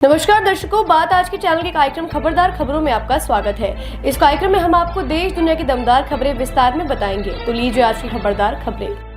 नमस्कार दर्शकों, बात आज के चैनल के कार्यक्रम खबरदार खबरों में आपका स्वागत है। इस कार्यक्रम में हम आपको देश दुनिया की दमदार खबरें विस्तार में बताएंगे। तो लीजिए आज की खबरदार खबरें।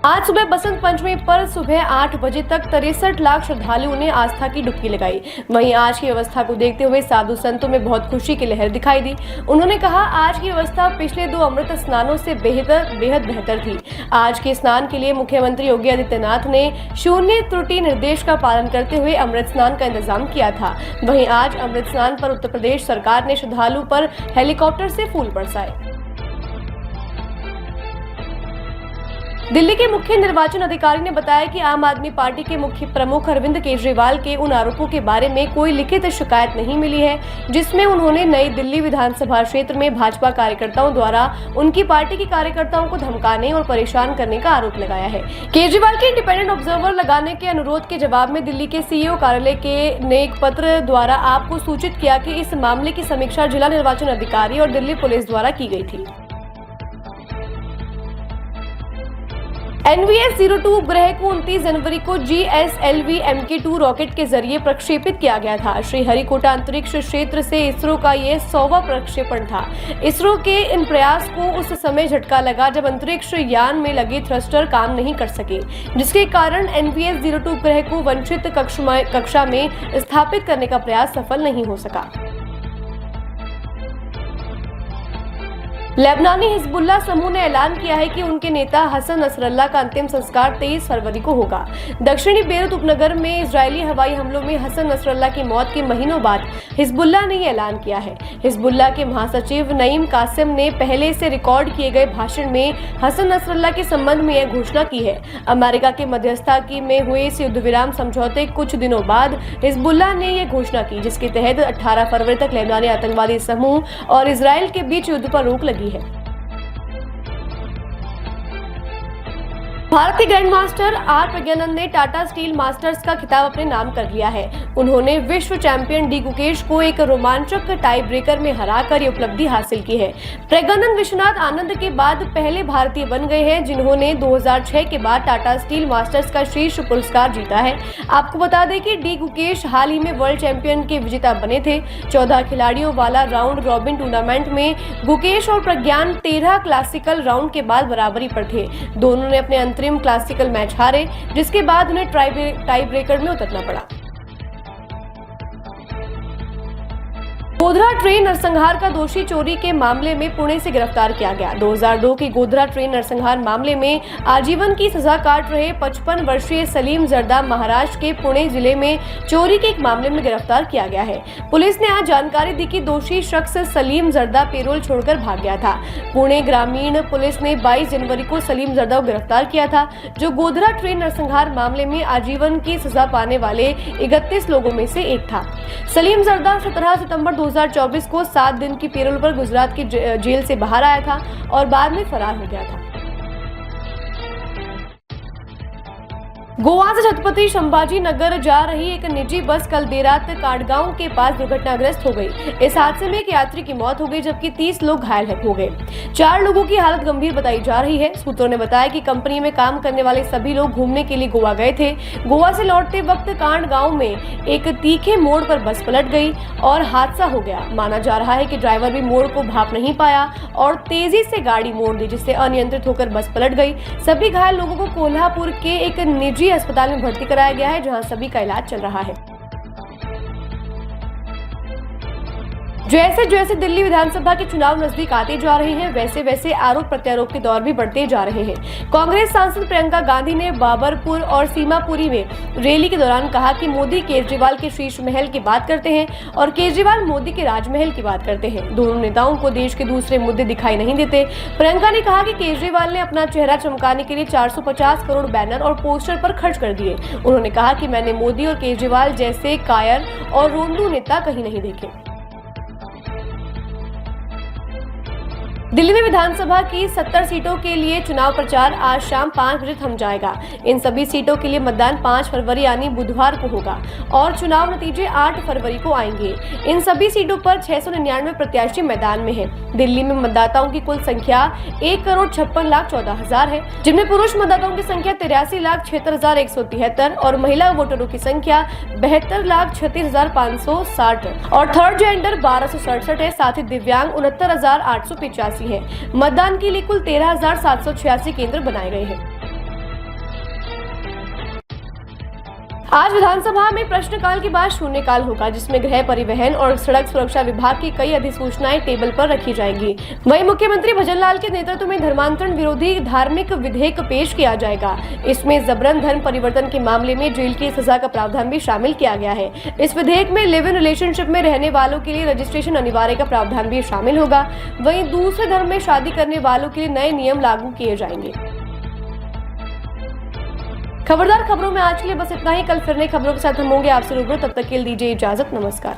आज सुबह बसंत पंचमी पर सुबह 8 बजे तक 63 लाख श्रद्धालुओं ने आस्था की डुबकी लगाई। वहीं आज की व्यवस्था को देखते हुए साधु संतों में बहुत खुशी की लहर दिखाई दी। उन्होंने कहा, आज की व्यवस्था पिछले 2 अमृत स्नानों से बेहद बेहतर थी। आज के स्नान के लिए मुख्यमंत्री योगी आदित्यनाथ ने शून्य त्रुटि निर्देश का पालन करते हुए अमृत स्नान का इंतजाम किया था। वहीं आज अमृत स्नान पर उत्तर प्रदेश सरकार ने श्रद्धालुओं पर हेलीकॉप्टर से फूल बरसाए। दिल्ली के मुख्य निर्वाचन अधिकारी ने बताया कि आम आदमी पार्टी के मुख्य प्रमुख अरविंद केजरीवाल के उन आरोपों के बारे में कोई लिखित शिकायत नहीं मिली है जिसमें उन्होंने नई दिल्ली विधानसभा क्षेत्र में भाजपा कार्यकर्ताओं द्वारा उनकी पार्टी के कार्यकर्ताओं को धमकाने और परेशान करने का आरोप लगाया है। केजरीवाल के इंडिपेंडेंट ऑब्जर्वर लगाने के अनुरोध के जवाब में दिल्ली के सीईओ कार्यालय ने एक पत्र द्वारा आपको सूचित किया कि इस मामले की समीक्षा जिला निर्वाचन अधिकारी और दिल्ली पुलिस द्वारा की गई थी। NVS-02 उपग्रह को 29 जनवरी को GSLV Mk2 रॉकेट के जरिए प्रक्षेपित किया गया था। श्रीहरिकोटा अंतरिक्ष क्षेत्र से इसरो का यह 100वां प्रक्षेपण था। इसरो के इन प्रयास को उस समय झटका लगा जब अंतरिक्ष यान में लगे थ्रस्टर काम नहीं कर सके, जिसके कारण NVS-02 उपग्रह को वांछित कक्षा में स्थापित करने का प्रयास सफल नहीं हो सका। लेबनानी हिजबुल्ला समूह ने ऐलान किया है कि उनके नेता हसन नसरल्ला का अंतिम संस्कार 23 फरवरी को होगा। दक्षिणी बेरूत उपनगर में इजरायली हवाई हमलों में हसन नसरल्ला की मौत के महीनों बाद हिजबुल्ला ने ऐलान किया है। हिजबुल्ला के महासचिव नईम कासिम ने पहले से रिकॉर्ड किए गए भाषण में हसन नसरल्ला के संबंध में यह घोषणा की है। अमेरिका के मध्यस्थता में हुए इस युद्ध विराम समझौते कुछ दिनों बाद हिजबुल्ला ने यह घोषणा की, जिसके तहत 18 फरवरी तक लेबनानी आतंकवादी समूह और इजरायल के बीच युद्ध पर रोक लगी है। भारत के ग्रैंड मास्टर आर प्रज्ञानंद ने टाटा स्टील मास्टर्स का खिताब अपने नाम कर लिया है। उन्होंने विश्व चैंपियन डी गुकेश को एक रोमांचक टाई ब्रेकर में हराकर ये उपलब्धि हासिल की है। प्रज्ञानंद विश्वनाथ आनंद के बाद पहले भारतीय बन गए हैं जिन्होंने 2006 के बाद टाटा स्टील मास्टर्स का शीर्ष पुरस्कार जीता है। आपको बता दें कि डी गुकेश हाल ही में वर्ल्ड चैंपियन के विजेता बने थे। 14 खिलाड़ियों वाला राउंड रॉबिन टूर्नामेंट में गुकेश और प्रज्ञान 13 क्लासिकल राउंड के बाद बराबरी पर थे। दोनों ने अपने अंतरिम क्लासिकल मैच हारे, जिसके बाद उन्हें टाई ब्रेकर में उतरना पड़ा। गोधरा ट्रेन नरसंहार का दोषी चोरी के मामले में पुणे से गिरफ्तार किया गया। 2002 के गोधरा ट्रेन नरसंहार मामले में आजीवन की सजा काट रहे 55 वर्षीय सलीम जरदा महाराष्ट्र के पुणे जिले में चोरी के एक मामले में गिरफ्तार किया गया है। पुलिस ने आज जानकारी दी कि दोषी शख्स सलीम जरदा पेरोल छोड़कर भाग गया था। पुणे ग्रामीण पुलिस ने 22 जनवरी को सलीम जरदा को गिरफ्तार किया था, जो गोधरा ट्रेन नरसंहार मामले में आजीवन की सजा पाने वाले 31 लोगों में से एक था। सलीम जरदा 17 सितंबर 2024 को 7 दिन की पेरोल पर गुजरात की जेल से बाहर आया था और बाद में फरार हो गया था। गोवा से छत्रपति संभाजी नगर जा रही एक निजी बस कल देर रात काटगांव के पास दुर्घटनाग्रस्त हो गई। इस हादसे में एक यात्री की मौत हो गई जबकि 30 लोग घायल हो गए। 4 लोगों की हालत गंभीर बताई जा रही है। सूत्रों ने बताया कि कंपनी में काम करने वाले सभी लोग घूमने के लिए गोवा गए थे। गोवा से लौटते वक्त काटगांव में एक तीखे मोड़ पर बस पलट गई और हादसा हो गया। माना जा रहा है कि ड्राइवर भी मोड़ को भांप नहीं पाया और तेजी से गाड़ी मोड़ दी, जिससे अनियंत्रित होकर बस पलट गई। सभी घायल लोगों को कोल्हापुर के एक निजी अस्पताल में भर्ती कराया गया है, जहां सभी का इलाज चल रहा है। जैसे जैसे दिल्ली विधानसभा के चुनाव नजदीक आते जा रहे हैं, वैसे वैसे आरोप प्रत्यारोप के दौर भी बढ़ते जा रहे हैं। कांग्रेस सांसद प्रियंका गांधी ने बाबरपुर और सीमापुरी में रैली के दौरान कहा कि मोदी केजरीवाल के शीश महल की बात करते हैं और केजरीवाल मोदी के राजमहल की बात करते हैं। दोनों नेताओं को देश के दूसरे मुद्दे दिखाई नहीं देते। प्रियंका ने कहा कि केजरीवाल ने अपना चेहरा चमकाने के लिए 450 करोड़ बैनर और पोस्टर पर खर्च कर दिए। उन्होंने कहा कि मैंने मोदी और केजरीवाल जैसे कायर और रोंदू नेता कहीं नहीं देखे। दिल्ली में विधानसभा की 70 सीटों के लिए चुनाव प्रचार आज शाम 5 बजे थम जाएगा। इन सभी सीटों के लिए मतदान 5 फरवरी यानी बुधवार को होगा और चुनाव नतीजे 8 फरवरी को आएंगे। इन सभी सीटों पर 699 प्रत्याशी मैदान में हैं। दिल्ली में मतदाताओं की कुल संख्या 1,56,14,000 है, जिनमें पुरुष मतदाताओं की संख्या 83,76,173 और महिला वोटरों की संख्या 72,36,560 और थर्ड जेंडर 1,267 है। साथ ही दिव्यांग 69,885 है। मतदान के लिए कुल 13,786 केंद्र बनाए गए हैं। आज विधानसभा में प्रश्नकाल के बाद शून्यकाल होगा, जिसमें गृह, परिवहन और सड़क सुरक्षा विभाग की कई अधिसूचनाएं टेबल पर रखी जाएंगी। वहीं मुख्यमंत्री भजनलाल के नेतृत्व में धर्मांतरण विरोधी धार्मिक विधेयक पेश किया जाएगा। इसमें जबरन धर्म परिवर्तन के मामले में जेल की सजा का प्रावधान भी शामिल किया गया है। इस विधेयक में लिव इन रिलेशनशिप में रहने वालों के लिए रजिस्ट्रेशन अनिवार्य का प्रावधान भी शामिल होगा। वहीं दूसरे धर्म में शादी करने वालों के लिए नए नियम लागू किए जाएंगे। खबरदार खबरों में आज के लिए बस इतना ही। कल फिर नई खबरों के साथ हम होंगे आपसे रूबरू। तब तक के लिए दीजिए इजाजत। नमस्कार।